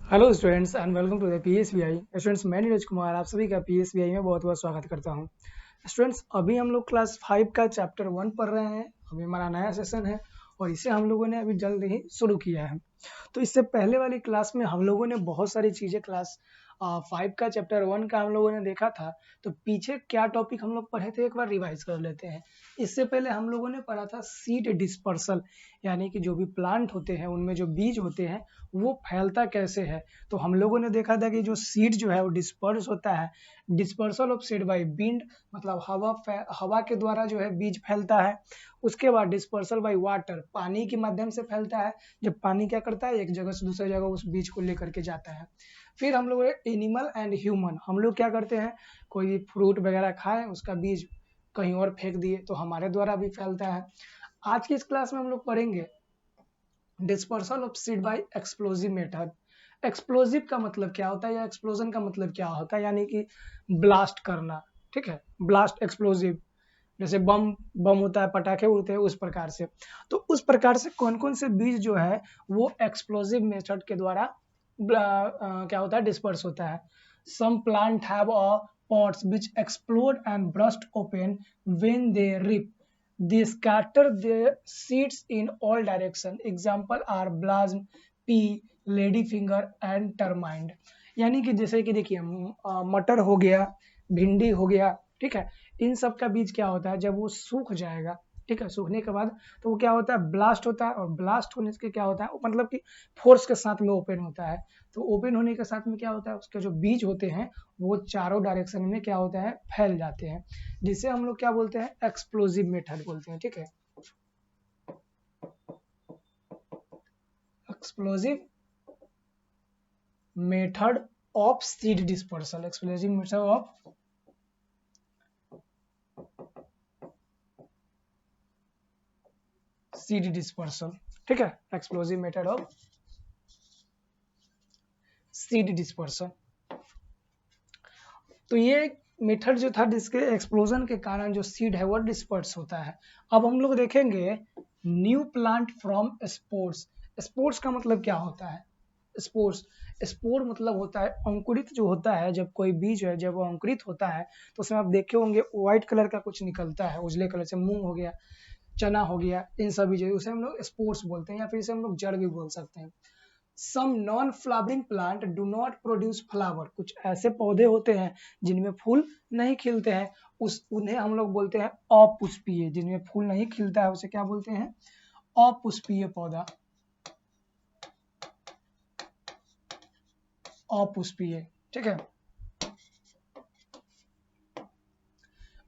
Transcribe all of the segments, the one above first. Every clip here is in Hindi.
Hello students and welcome to the PSBI. Students, मैं नीरज कुमार आप सभी का पीएसबीआई में बहुत बहुत स्वागत करता हूं। स्टूडेंट्स, अभी हम लोग क्लास 5 का चैप्टर 1 पढ़ रहे हैं। अभी हमारा नया सेशन है और इसे हम लोगों ने अभी जल्द ही शुरू किया है। तो इससे पहले वाली क्लास में हम लोगों ने बहुत सारी चीज़ें क्लास 5 का चैप्टर 1 का हम लोगों ने देखा था। तो पीछे क्या टॉपिक हम लोग पढ़े थे एक बार रिवाइज कर लेते हैं। इससे पहले हम लोगों ने पढ़ा था सीड डिस्पर्सल, यानी कि जो भी प्लांट होते हैं उनमें जो बीज होते हैं वो फैलता कैसे है। तो हम लोगों ने देखा था कि जो सीड जो है वो डिस्पर्स होता है। Dispersal of seed by wind, मतलब हवा के द्वारा जो है बीज फैलता है। उसके बाद डिस्पर्सल बाय वाटर, पानी के माध्यम से फैलता है। जब पानी क्या करता है, एक जगह से दूसरी जगह उस बीज को लेकर के जाता है। फिर हम लोग एनिमल एंड ह्यूमन, हम लोग क्या करते हैं, कोई भी फ्रूट वगैरह खाएं उसका बीज कहीं और फेंक दिए तो हमारे द्वारा भी फैलता है। आज की इस क्लास में हम लोग पढ़ेंगे dispersal of seed bye explosive method. Explosive का मतलब क्या होता है या एक्सप्लोजन का मतलब क्या होता है, यानी कि ब्लास्ट करना। ठीक है, ब्लास्ट एक्सप्लोजिव, जैसे बम बम होता है, पटाखे उड़ते हैं, उस प्रकार से। तो उस प्रकार से कौन कौन से बीज जो है वो एक्सप्लोजिव मेथड के द्वारा क्या होता है, डिस्पर्स होता है। Some plant have a pods which explode and burst open when they rip. They scatter their seeds in all directions. Example are blossom, pea, ladyfinger and termite. यानी कि जैसे कि देखिए मटर हो गया, भिंडी हो गया, ठीक है, इन सब का बीज क्या होता है, जब वो सूख जाएगा, ठीक है, सूखने के बाद तो वो क्या होता है, ब्लास्ट होता है। और ब्लास्ट होने से क्या होता है, मतलब कि फोर्स के साथ में ओपन होता है। तो ओपन होने के साथ में क्या होता है, उसके जो बीज होते हैं वो चारों डायरेक्शन में क्या होता है, फैल जाते हैं, जिसे हम लोग क्या बोलते हैं, एक्सप्लोजिव मेथड बोलते हैं। ठीक है, explosive method of seed dispersal, explosive method of seed dispersal. ठीक है, explosive method of seed dispersal. तो ये मेथड जो था जिसके एक्सप्लोजन के कारण जो सीड है वो डिस्पर्स होता है। अब हम लोग देखेंगे new plant from spores. Spores का मतलब क्या होता है, स्पोर्स, स्पोर मतलब होता है अंकुरित जो होता है। जब कोई बीज है जब वो अंकुरित होता है तो उसमें आप देखे होंगे व्हाइट कलर का कुछ निकलता है, उजले कलर से, मूंग हो गया, चना हो गया, इन सभी जो उसे हम लोग स्पोर्स बोलते हैं या फिर इसे हम लोग जड़ भी बोल सकते हैं। Some non flowering plant do not produce flower, कुछ ऐसे पौधे होते हैं जिनमें फूल नहीं खिलते हैं, उस उन्हें हम लोग बोलते हैं अपुष्पीय। जिनमें फूल नहीं खिलता है उसे क्या बोलते हैं, अपुष्पीय पौधा, अपुष्पीय। ठीक है,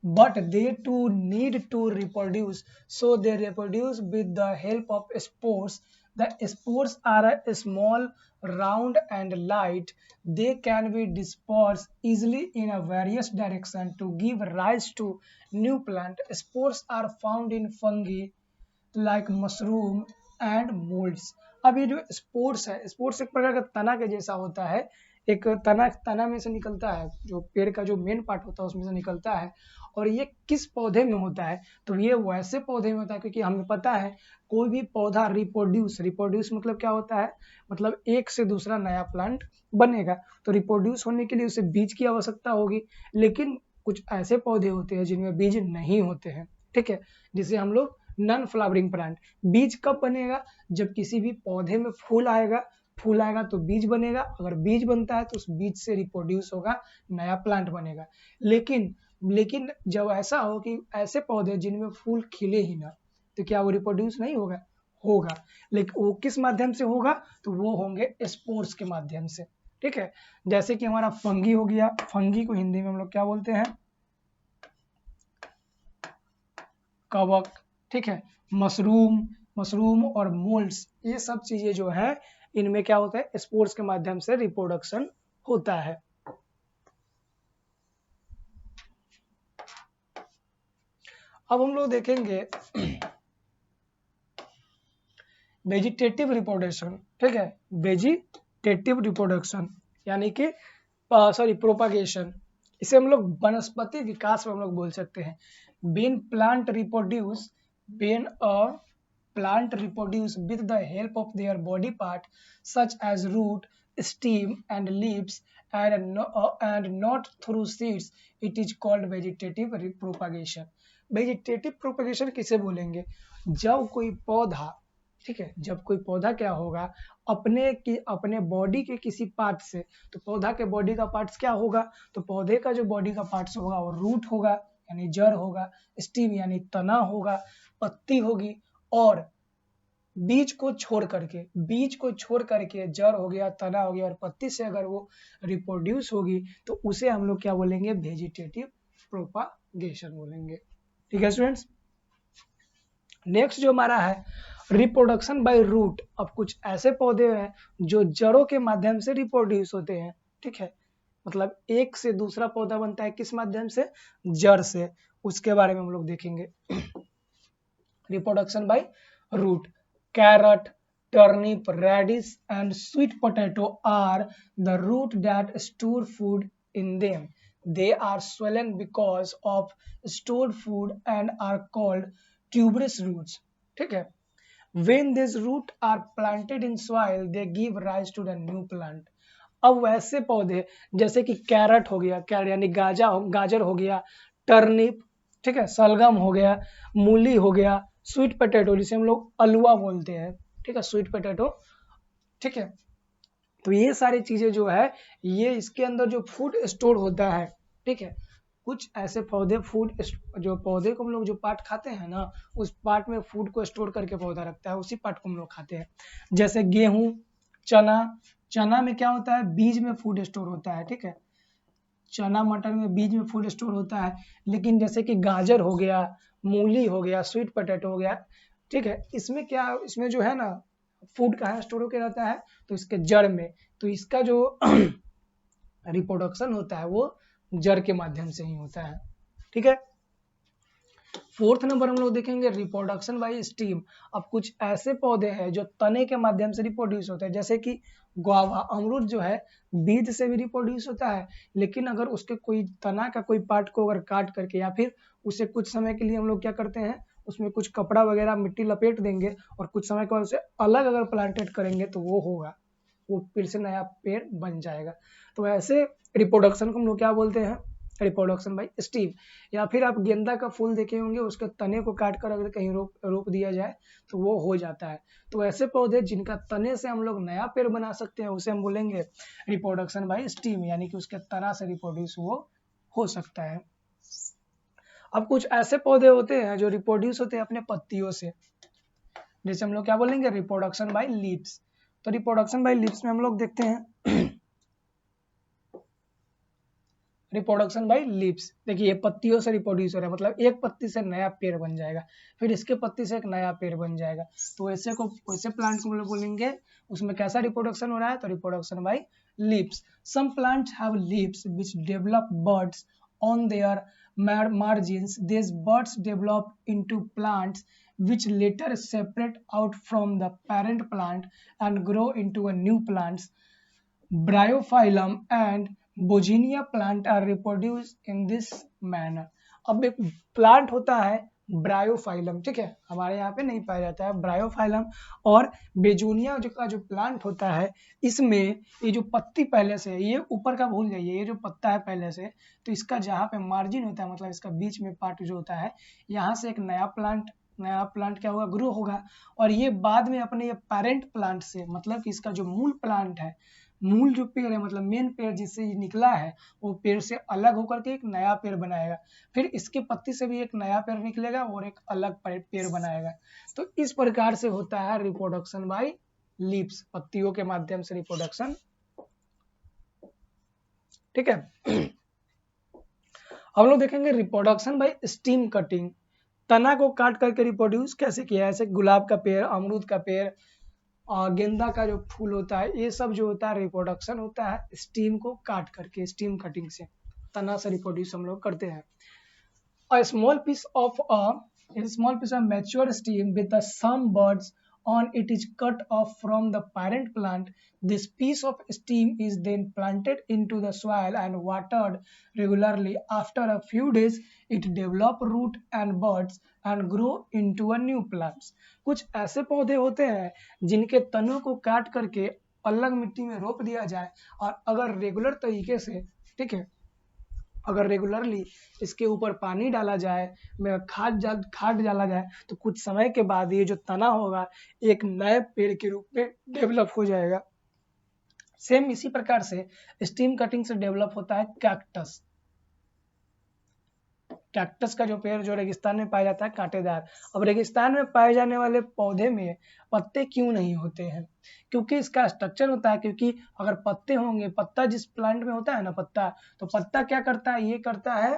but they too need to reproduce, so they reproduce with the help of spores. The spores are a small, round and light. They can be dispersed easily in a various directions to give rise to new plant. Spores are found in fungi like mushroom and molds. अब ये जो स्पोर्स है, स्पोर्स एक प्रकार का तना के जैसा होता है। एक तना तना में से निकलता है, जो पेड़ का जो मेन पार्ट होता है उसमें से निकलता है। और ये किस पौधे में होता है, तो ये वैसे पौधे में होता है, क्योंकि हमें पता है कोई भी पौधा रिप्रोड्यूस, रिप्रोड्यूस मतलब क्या होता है, मतलब एक से दूसरा नया प्लांट बनेगा। तो रिप्रोड्यूस होने के लिए उसे बीज की आवश्यकता होगी, लेकिन कुछ ऐसे पौधे होते हैं जिनमें बीज नहीं होते हैं। ठीक है, जिसे हम लोग नॉन फ्लावरिंग प्लांट। बीज कब बनेगा, जब किसी भी पौधे में फूल आएगा, फूल आएगा तो बीज बनेगा। अगर बीज बनता है तो उस बीज से रिप्रोड्यूस होगा, नया प्लांट बनेगा। लेकिन लेकिन जब ऐसा हो कि ऐसे पौधे जिनमें फूल खिले ही ना, तो क्या वो रिप्रोड्यूस नहीं होगा, होगा। लेकिन वो किस माध्यम से होगा, तो वो होंगे स्पोर्स के माध्यम से। ठीक है, जैसे कि हमारा फंगी हो गया, फंगी को हिंदी में हम लोग क्या बोलते हैं, कवक। ठीक है, मशरूम, मशरूम और मोल्ड्स, ये सब चीजें जो है इनमें क्या होता है, स्पोर्स के माध्यम से रिप्रोडक्शन होता है। अब हम लोग देखेंगे वेजिटेटिव रिप्रोडक्शन। ठीक है, वेजिटेटिव रिप्रोडक्शन यानी कि सॉरी प्रोपागेशन, इसे हम लोग वनस्पति विकास में हम लोग बोल सकते हैं। Ben plant reproduce, Ben a plant reproduce with the help of their body part such as root, stem and leaves and not through seeds, it is called vegetative propagation. Vegetative propagation किसे बोलेंगे? जब कोई पौधा, ठीक है, जब कोई पौधा क्या होगा, अपने बॉडी के किसी पार्ट से, तो पौधा के बॉडी का पार्ट्स क्या होगा, तो पौधे का जो बॉडी का पार्ट्स होगा वो रूट होगा यानी जड़ होगा, स्टीम यानी तना होगा, पत्ती होगी, और बीज को छोड़ करके जड़ हो गया, तना हो गया और पत्ती से अगर वो रिप्रोड्यूस होगी तो उसे हम लोग क्या बोलेंगे? वेजिटेटिव प्रोपागेशन बोलेंगे। ठीक है स्टूडेंट्स, नेक्स्ट जो हमारा है रिप्रोडक्शन बाय रूट। अब कुछ ऐसे पौधे हैं जो जड़ों के माध्यम से रिप्रोड्यूस होते हैं, ठीक है, मतलब एक से दूसरा पौधा बनता है किस माध्यम से? जड़ से। उसके बारे में हम लोग देखेंगे। Reproduction by root, carrot, turnip, radish and sweet potato are the root that store food in them. They are swollen because of stored food and are called tuberous roots. ठीक है, when these roots are planted in soil, they give rise to the new plant. अब वैसे पौधे जैसे कि कैरेट हो गया, कैरेट यानी गाजर हो गया, टर्निप, ठीक है, सलगम हो गया, मूली हो गया, स्वीट पोटैटो जिसे हम लोग अलुआ बोलते हैं, ठीक है, स्वीट पोटैटो, ठीक है, तो ये सारी चीजें जो है ये इसके अंदर जो फूड स्टोर होता है, ठीक है, कुछ ऐसे पौधे जो पौधे को हम लोग जो पार्ट खाते हैं ना, उस पार्ट में फूड को स्टोर करके पौधा रखता है, उसी पार्ट को हम लोग खाते हैं। जैसे गेहूं, चना में क्या होता है? बीज में फूड स्टोर होता है, ठीक है, चना मटर में बीज में फूड स्टोर होता है। लेकिन जैसे कि गाजर हो गया, मूली हो गया, स्वीट पोटैटो हो गया, ठीक है, इसमें जो है ना फूड कहाँ स्टोर होकर रहता है? तो इसके जड़ में। तो इसका जो रिप्रोडक्शन होता है वो जड़ के माध्यम से ही होता है। ठीक है, फोर्थ नंबर हम लोग देखेंगे रिप्रोडक्शन बाय स्टीम। अब कुछ ऐसे पौधे हैं जो तने के माध्यम से रिप्रोड्यूस होते हैं, जैसे कि गुआवा, अमरूद जो है बीज से भी रिप्रोड्यूस होता है, लेकिन अगर उसके कोई तना का कोई पार्ट को अगर काट करके या फिर उसे कुछ समय के लिए हम लोग क्या करते हैं, उसमें कुछ कपड़ा वगैरह मिट्टी लपेट देंगे और कुछ समय के बाद उसे अलग अगर प्लांटेड करेंगे तो वो होगा, वो फिर से नया पेड़ बन जाएगा। तो ऐसे रिप्रोडक्शन को हम लोग क्या बोलते हैं? Reproduction by steam. या फिर आप गेंदा का फूल देखे होंगे, उसके तने को काट कर अगर कहीं रोप दिया जाए तो वो हो जाता है। तो ऐसे पौधे जिनका तने से हम लोग नया पेड़ बना सकते हैं उसे हम बोलेंगे रिप्रोडक्शन बाय स्टीम, यानी कि उसके तना से रिप्रोड्यूस वो हो सकता है। अब कुछ ऐसे पौधे होते हैं जो रिप्रोड्यूस होते हैं अपने पत्तियों से, जैसे हम लोग क्या बोलेंगे? Reproduction by leaves. तो रिप्रोडक्शन बाय लीव्स में हम लोग देखते हैं रिप्रोडक्शन बाय लीव्स। देखिए ये पत्तियों से रिप्रोड्यूस हो रहा है, मतलब एक पत्ती से नया पेड़ बन जाएगा, फिर इसके पत्ती से एक नया पेड़ बन जाएगा। तो वैसे प्लांट को हम लोग बोलेंगे उसमें कैसा रिप्रोडक्शन हो रहा है? तो reproduction by leaves. Some plants have leaves which develop buds on their margins. These buds develop into plants which later separate out from the parent plant and grow into a new plants. Bryophyllum and Bogenia plant are reproduced in this manner. अब एक प्लांट होता है ब्रायोफाइलम, ठीक है, हमारे यहाँ पे नहीं पाया जाता है ब्रायोफाइलम, और बेजोनिया जो प्लांट होता है इसमें ये जो पत्ती पहले से, ये ऊपर का भूल जाइए, ये जो पत्ता है पहले से, तो इसका जहाँ पे मार्जिन होता है, मतलब इसका बीच में पार्ट जो होता है, यहाँ से एक नया प्लांट क्या होगा? ग्रो होगा, और ये बाद में अपने ये पेरेंट प्लांट से, मतलब कि इसका जो मूल प्लांट है, मूल जो पेड़ है, मतलब मेन पेड़ जिससे ये निकला है, वो पेड़ से अलग होकर के एक नया पेड़ बनाएगा, फिर इसके पत्ती से भी एक नया पेड़ निकलेगा और एक अलग पेड़ बनाएगा। तो इस प्रकार से होता है रिप्रोडक्शन बाय लीव्स, पत्तियों के माध्यम से रिप्रोडक्शन। ठीक है, हम लोग देखेंगे रिप्रोडक्शन बाय स्टीम कटिंग। तना को काट करके रिप्रोड्यूस कैसे किया है? ऐसे गुलाब का पेड़, अमरूद का पेड़, गेंदा का जो फूल होता है, ये सब जो होता है रिप्रोडक्शन होता है स्टीम को काट करके, स्टीम कटिंग से तना से रिप्रोड्यूस हम लोग करते हैं। A small piece of mature stem with some buds on it is cut off from the parent plant. This piece of stem is then planted into the soil and watered regularly. After a few days, it develop root and buds and grow into a new plants. कुछ ऐसे पौधे होते हैं जिनके तनों को काट करके अलग मिट्टी में रोप दिया जाए और अगर रेगुलर तरीके से, ठीक है, अगर रेगुलरली इसके ऊपर पानी डाला जाए, खाद डाला जाए, तो कुछ समय के बाद ये जो तना होगा एक नए पेड़ के रूप में डेवलप हो जाएगा। सेम इसी प्रकार से स्टीम कटिंग से डेवलप होता है कैक्टस। कैक्टस का जो पेड़ जो रेगिस्तान में पाया जाता है कांटेदार। अब रेगिस्तान में पाए जाने वाले पौधे में पत्ते क्यों नहीं होते हैं? क्योंकि इसका स्ट्रक्चर होता है, क्योंकि अगर पत्ते होंगे, पत्ता जिस प्लांट में होता है ना पत्ता, तो पत्ता क्या करता है, ये करता है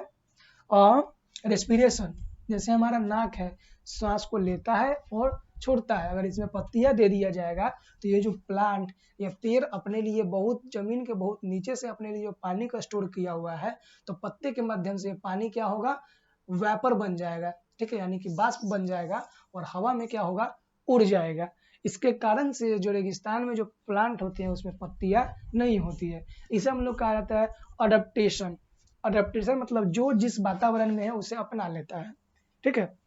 रेस्पिरेशन। जैसे हमारा नाक है, सांस को लेता है और छोड़ता है। अगर इसमें पत्तियां दे दिया जाएगा तो ये जो प्लांट या पेड़ अपने लिए बहुत जमीन के बहुत नीचे से अपने लिए जो पानी का स्टोर किया हुआ है, तो पत्ते के माध्यम से पानी क्या होगा, वेपर बन जाएगा, ठीक है, यानी कि बाष्प बन जाएगा और हवा में क्या होगा, उड़ जाएगा। इसके कारण से जो रेगिस्तान में जो प्लांट होते हैं उसमें पत्तियां नहीं होती है। इसे हम लोग कहा जाता है अडेप्टेशन। अडेप्टेशन मतलब जो जिस वातावरण में है उसे अपना लेता है, ठीक है।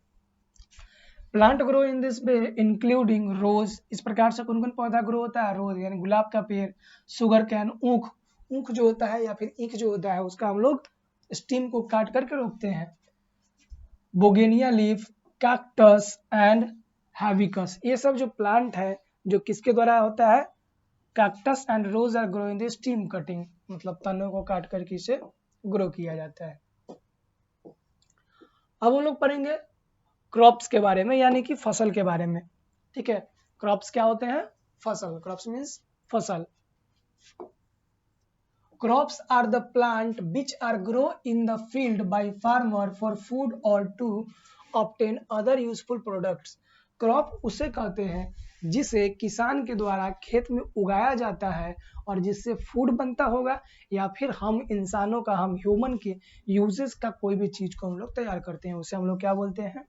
Plant grow in this way including rose. इस प्रकार से कौन कौन पौधा ग्रो होता है, रोज यानी गुलाब का पेड़, शुगर कैन, ऊख, ऊख जो होता है या फिर ईख जो होता है उसका हम लोग स्टीम को काट करके रोकते हैं, बोगेनिया लीफ, कैक्टस एंड हैबिकस। ये सब जो प्लांट है जो किसके द्वारा होता है, cactus and rose are grow in the stem cutting, मतलब तनों को काट करके इसे ग्रो किया जाता है। अब हम लोग पढ़ेंगे क्रॉप्स के बारे में, यानी कि फसल के बारे में, ठीक है। क्रॉप्स क्या होते हैं, फसल। क्रॉप्स मीन्स फसल। Crops are the plant which are grown in the field by farmer for food or to obtain other useful products. Crop उसे कहते हैं जिसे किसान के द्वारा खेत में उगाया जाता है और जिससे फूड बनता होगा या फिर हम इंसानों का, हम ह्यूमन के यूजेस का कोई भी चीज को हम लोग तैयार करते हैं, उसे हम लोग क्या बोलते हैं,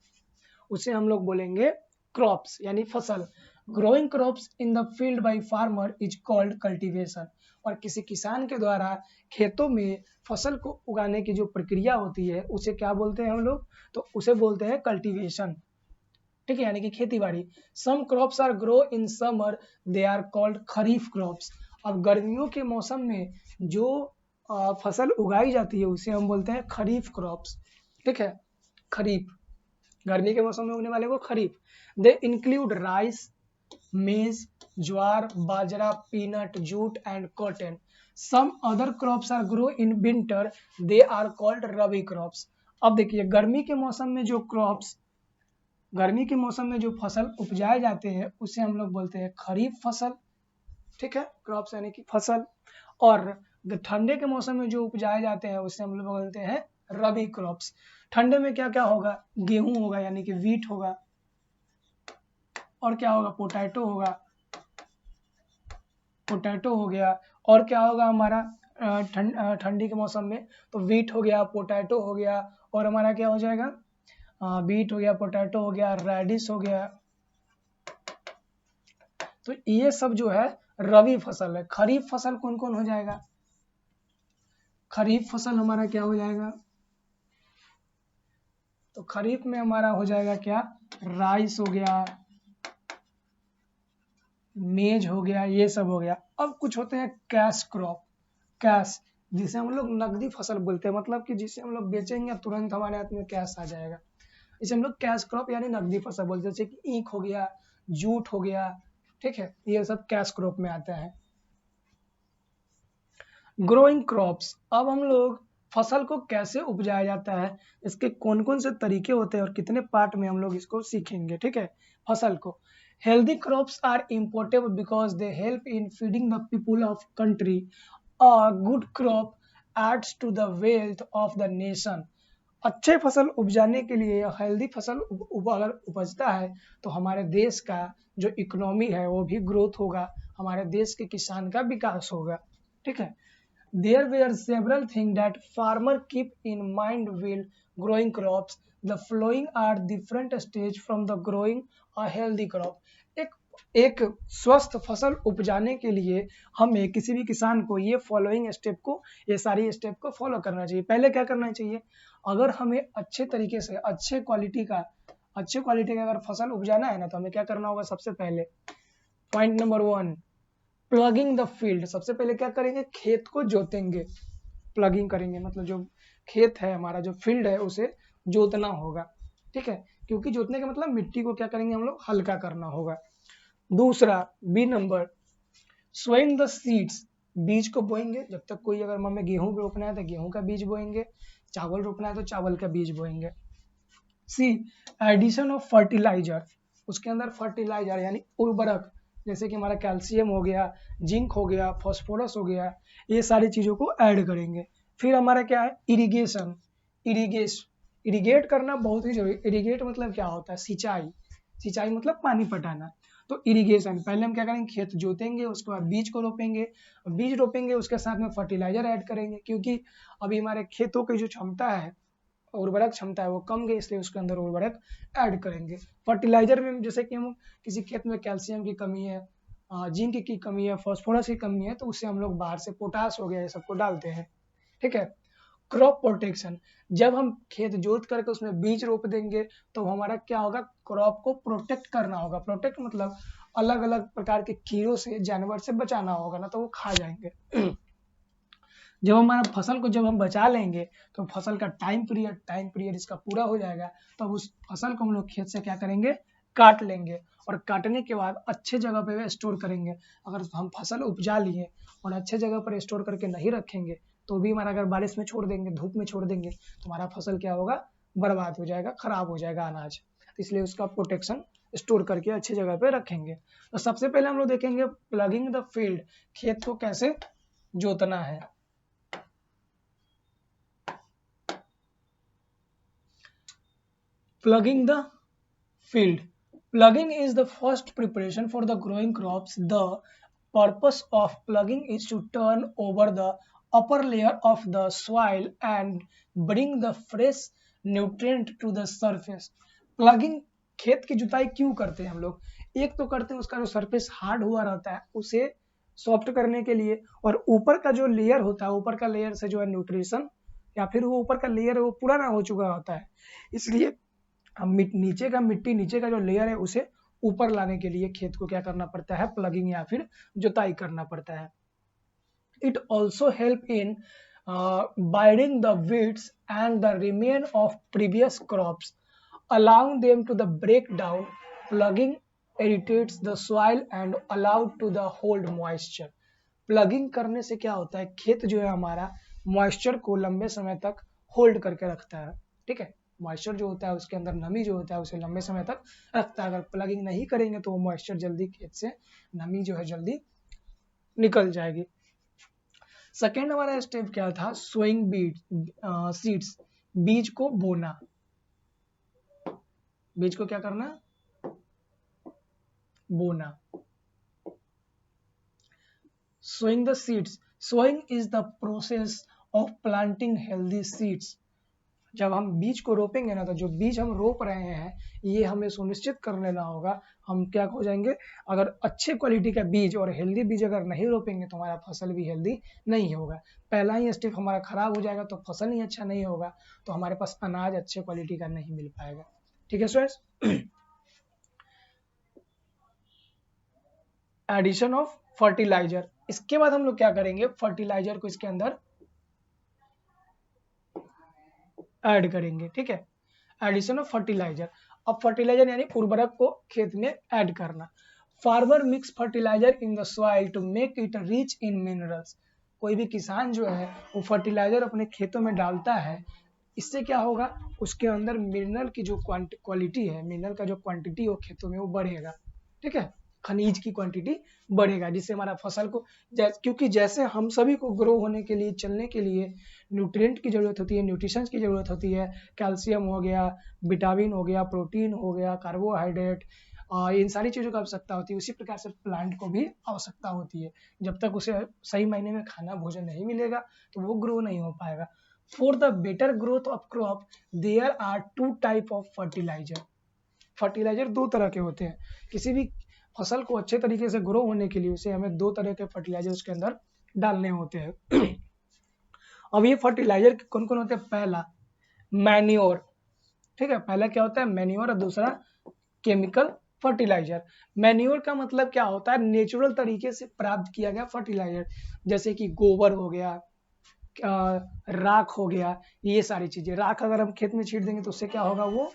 उसे हम लोग बोलेंगे क्रॉप्स यानी फसल। Growing crops in the field by farmer is called cultivation. और किसी किसान के द्वारा खेतों में फसल को उगाने की जो प्रक्रिया होती है उसे क्या बोलते हैं हम लोग, तो उसे बोलते हैं कल्टीवेशन, ठीक है, यानी कि खेती बाड़ी। Some crops are grow in summer, they are called kharif crops. अब गर्मियों के मौसम में जो फसल उगाई जाती है उसे हम बोलते हैं खरीफ क्रॉप्स, ठीक है, खरीफ, गर्मी के मौसम में उगने वाले को खरीफ। दे include rice, maize, jowar, bajra, peanut, jute and cotton. Some other crops are grow in winter, they are called rabi crops. अब देखिए गर्मी के मौसम में जो क्रॉप्स, गर्मी के मौसम में जो फसल उपजाए जाते हैं उसे हम लोग बोलते हैं खरीफ फसल, ठीक है, क्रॉप्स यानी कि फसल। और ठंडे के मौसम में जो उपजाए जाते हैं उसे हम लोग बोलते हैं रबी क्रॉप्स। ठंडे में क्या क्या होगा, गेहूं होगा यानी कि वीट होगा, और क्या होगा, पोटैटो होगा, पोटैटो हो गया, और क्या होगा हमारा ठंडी के मौसम में, तो वीट हो गया, पोटैटो हो गया, और हमारा क्या हो जाएगा, बीट हो गया, पोटैटो हो गया, रेडिश हो गया। तो ये सब जो है रबी फसल है। खरीफ फसल कौन कौन हो जाएगा, खरीफ फसल हमारा क्या हो जाएगा, तो खरीफ में हमारा हो जाएगा क्या, राइस हो गया, मेज हो गया, ये सब हो गया। अब कुछ होते हैं कैश क्रॉप, कैश जिसे हम लोग नकदी फसल बोलते हैं, मतलब कि जिसे हम लोग बेचेंगे तुरंत हमारे हाथ में कैश आ जाएगा, इसे हम लोग कैश क्रॉप यानी नकदी फसल बोलते हैं। जैसे कि ईख हो गया, जूट हो गया, ठीक है, ये सब कैश क्रॉप में आता है। ग्रोइंग क्रॉप्स, अब हम लोग फसल को कैसे उपजाया जाता है, इसके कौन कौन से तरीके होते हैं और कितने पार्ट में हम लोग इसको सीखेंगे, ठीक है, फसल को। Healthy crops are important because they help in feeding the people of country. A good crop adds to the wealth of the nation. अच्छे फसल उपजाने के लिए हेल्दी फसल अगर उपजता है तो हमारे देश का जो इकोनॉमी है वो भी ग्रोथ होगा, हमारे देश के किसान का विकास होगा, ठीक है। There were several things that farmer keep in mind while growing crops. The following are different stage from the growing a healthy crop. एक स्वस्थ फसल उपजाने के लिए हमें किसी भी किसान को ये फॉलोइंग स्टेप को, ये सारी स्टेप को फॉलो करना चाहिए। पहले क्या करना चाहिए, अगर हमें अच्छे तरीके से अच्छे क्वालिटी का अगर फसल उपजाना है ना, तो हमें क्या करना होगा, सबसे पहले point number 1, plugging the field, सबसे पहले क्या करेंगे, खेत को जोतेंगे, प्लगिंग करेंगे मतलब जो खेत है हमारा, जो फील्ड है उसे जोतना होगा, ठीक है, क्योंकि जोतने का मतलब मिट्टी को क्या करेंगे हम लोग, हल्का करना होगा। दूसरा B number, sowing the seeds, बीज को बोएंगे, जब तक कोई अगर हमें गेहूं रोपना है तो गेहूं का बीज बोएंगे, चावल रोपना है तो चावल का बीज बोएंगे। सी एडिशन ऑफ फर्टिलाइजर, उसके अंदर फर्टिलाइजर यानी उर्वरक, जैसे कि हमारा कैल्शियम हो गया, जिंक हो गया, फास्फोरस हो गया, ये सारी चीजों को ऐड करेंगे। फिर हमारा क्या है, इरिगेशन, इरिगेट करना बहुत ही जरूरी। इरिगेट मतलब क्या होता है, सिंचाई, सिंचाई मतलब पानी पटाना। तो इरिगेशन, पहले हम क्या करेंगे, खेत जोतेंगे, उसके बाद बीज को रोपेंगे, बीज रोपेंगे उसके साथ में फर्टिलाइजर ऐड करेंगे, क्योंकि अभी हमारे खेतों की जो क्षमता है, उर्वरक क्षमता है वो कम गई, इसलिए उसके अंदर उर्वरक ऐड करेंगे। फर्टिलाइजर में जैसे कि हम किसी खेत में कैल्शियम की कमी है, जिंक की कमी है, फास्फोरस की कमी है, तो उससे हम लोग बाहर से पोटास हो गया ये सबको डालते हैं, ठीक है। क्रॉप प्रोटेक्शन, जब हम खेत जोत करके उसमें बीज रोप देंगे तो हमारा क्या होगा, क्रॉप को प्रोटेक्ट करना होगा। प्रोटेक्ट मतलब अलग अलग प्रकार के कीड़ों से, जानवर से बचाना होगा, ना तो वो खा जाएंगे। जब हमारा फसल को जब हम बचा लेंगे तो फसल का टाइम पीरियड इसका पूरा हो जाएगा, तब उस फसल को हम लोग खेत से क्या करेंगे, काट लेंगे, और काटने के बाद अच्छे जगह पे स्टोर करेंगे। अगर हम फसल उपजा लिए और अच्छे जगह पर स्टोर करके नहीं रखेंगे तो भी हमारा, अगर बारिश में छोड़ देंगे, धूप में छोड़ देंगे, तो हमारा फसल क्या होगा, बर्बाद हो जाएगा, खराब हो जाएगा अनाज। इसलिए उसका प्रोटेक्शन स्टोर करके अच्छी जगह पे रखेंगे। तो सबसे पहले हम लोग देखेंगे प्लगिंग द फील्ड, खेत को कैसे जोतना है। Plugging the field. Plugging is the first preparation for the growing crops. The purpose of plugging is to turn over the upper layer of the soil and bring the fresh nutrient to the surface. Plugging, खेत की जुताई क्यों करते हैं हम लोग, एक तो करते हैं उसका जो सरफेस हार्ड हुआ रहता है उसे सॉफ्ट करने के लिए, और ऊपर का जो लेयर होता है, ऊपर का लेयर से जो है न्यूट्रिशन, या फिर वो ऊपर का लेयर है वो पुराना हो चुका होता है, इसलिए हम नीचे का मिट्टी, नीचे का जो लेयर है उसे ऊपर लाने के लिए खेत को क्या करना पड़ता है, प्लगिंग या फिर जुताई करना पड़ता है। It also help in biding the weeds and the remain of previous crops, allowing them to the break down. Plugging irritates the soil and allowed to the hold moisture. Plugging करने से क्या होता है, खेत जो है हमारा मॉइस्चर को लंबे समय तक होल्ड करके रखता है, ठीक है। मॉइस्चर जो होता है उसके अंदर नमी जो होता है उसे लंबे समय तक रखता है। अगर प्लगिंग नहीं करेंगे तो वो मॉइस्चर जल्दी खेत से, नमी जो है जल्दी निकल जाएगी। सेकेंड हमारा स्टेप क्या था, सोइंग सीड्स, बीज को बोना, बीज को क्या करना, बोना। Sowing the seeds, sowing is the process of planting healthy seeds. जब हम बीज को रोपेंगे ना, तो जो बीज हम रोप रहे हैं ये हमें सुनिश्चित कर लेना होगा, हम क्या हो जाएंगे, अगर अच्छे क्वालिटी का बीज और हेल्दी बीज अगर नहीं रोपेंगे तो हमारा फसल भी हेल्दी नहीं होगा। पहला ही स्टेप हमारा खराब हो जाएगा तो फसल ही अच्छा नहीं होगा, तो हमारे पास अनाज अच्छे क्वालिटी का नहीं मिल पाएगा, ठीक है स्टूडेंट्स। एडिशन ऑफ फर्टिलाइजर, इसके बाद हम लोग क्या करेंगे, फर्टिलाइजर को इसके अंदर ऐड करेंगे, ठीक है। एडिशन ऑफ फर्टिलाइजर, अब फर्टिलाइजर यानी उर्वरक को खेत में ऐड करना। Farmer mix fertiliser in the soil to make it rich in minerals. कोई भी किसान जो है वो फर्टिलाइजर अपने खेतों में डालता है, इससे क्या होगा, उसके अंदर मिनरल की जो क्वालिटी है, मिनरल का जो क्वांटिटी हो खेतों में वो बढ़ेगा, ठीक है, खनिज की क्वांटिटी बढ़ेगा, जिससे हमारा फसल को, क्योंकि जैसे हम सभी को ग्रो होने के लिए, चलने के लिए न्यूट्रिएंट की जरूरत होती है, न्यूट्रिशंस की जरूरत होती है, कैल्शियम हो गया, विटामिन हो गया, प्रोटीन हो गया, कार्बोहाइड्रेट, इन सारी चीज़ों की आवश्यकता होती है। उसी प्रकार से प्लांट को भी आवश्यकता होती है। जब तक उसे सही मायने में खाना भोजन नहीं मिलेगा तो वो ग्रो नहीं हो पाएगा। For the better growth of crop there are two type of fertiliser. Fertiliser दो तरह के होते हैं। किसी भी फसल को अच्छे तरीके से ग्रो होने के लिए उसे हमें दो तरह के फर्टिलाइजर उसके अंदर डालने होते हैं। अब ये फर्टिलाइजर कौन कौन होते हैं, पहला मैन्योर, ठीक है, पहला क्या होता है मैन्योर, और दूसरा केमिकल फर्टिलाइजर। मैन्योर का मतलब क्या होता है, नेचुरल तरीके से प्राप्त किया गया फर्टिलाइजर, जैसे कि गोबर हो गया, राख हो गया, ये सारी चीजें। राख अगर हम खेत में छीट देंगे तो उससे क्या होगा, वो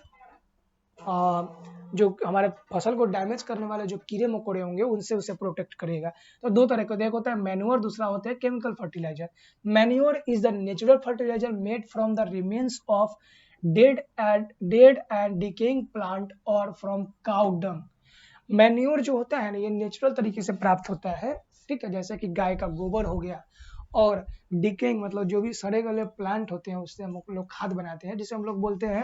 जो हमारे फसल को डैमेज करने वाले जो कीड़े मकोड़े होंगे उनसे उसे प्रोटेक्ट करेगा। तो दो तरह का, एक होता है मैन्योर, दूसरा होता है chemical fertiliser. Manure is the natural fertiliser made from the remains of dead and decaying plant और फ्रॉम काउ डंग। मैन्योर जो होता है ना, ये नेचुरल तरीके से प्राप्त होता है, ठीक है, जैसे कि गाय का गोबर हो गया, और डिकेइंग मतलब जो भी सड़े गले प्लांट होते हैं उससे हम लोग खाद बनाते हैं, जिसे हम लोग बोलते हैं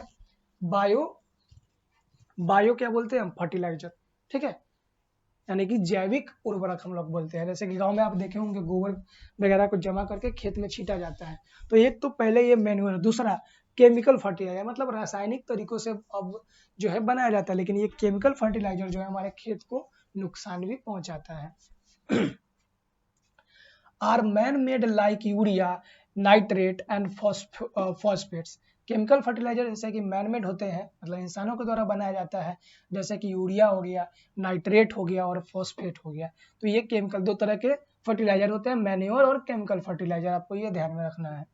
बायो क्या बोलते हैं हम, फर्टिलाइजर, ठीक है, यानी कि जैविक उर्वरक हम लोग बोलते हैं। जैसे कि गांव में आप देखे होंगे गोबर वगैरह को जमा करके खेत में छीटा जाता है। तो एक तो पहले ये मैन्युअल, दूसरा केमिकल फर्टिलाइजर, मतलब रासायनिक तरीकों से अब जो है बनाया जाता है, लेकिन ये केमिकल फर्टिलाइजर जो है हमारे खेत को नुकसान भी पहुंचाता है। Are man made like urea, nitrate and phosphates. Chemical fertiliser जैसे कि मैन मेड होते हैं, मतलब इंसानों के द्वारा बनाया जाता है, जैसे कि यूरिया हो गया, नाइट्रेट हो गया और फॉस्फेट हो गया। तो ये केमिकल, दो तरह के फर्टिलाइजर होते हैं, मैन्योर और केमिकल फर्टिलाइजर, आपको ये ध्यान में रखना है।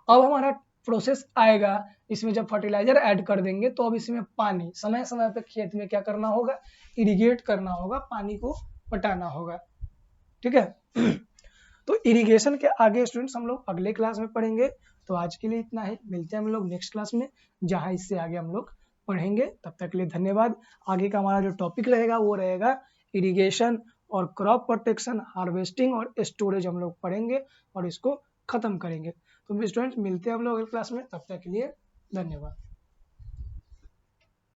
अब हमारा प्रोसेस आएगा, इसमें जब फर्टिलाइजर ऐड कर देंगे तो अब इसमें पानी समय समय पे खेत में क्या करना होगा, इरिगेट करना होगा, पानी को पटाना होगा, ठीक है। तो इरिगेशन के आगे स्टूडेंट्स हम लोग अगले क्लास में पढ़ेंगे। तो आज के लिए इतना ही, मिलते हैं हम लोग नेक्स्ट क्लास में, जहां इससे आगे हम लोग पढ़ेंगे। तब तक के लिए धन्यवाद। आगे का हमारा जो टॉपिक रहेगा वो रहेगा इरिगेशन और क्रॉप प्रोटेक्शन, हार्वेस्टिंग और स्टोरेज हम लोग पढ़ेंगे और इसको खत्म करेंगे। तो स्टूडेंट्स मिलते हैं हम लोग अगले क्लास में, तब तक के लिए धन्यवाद।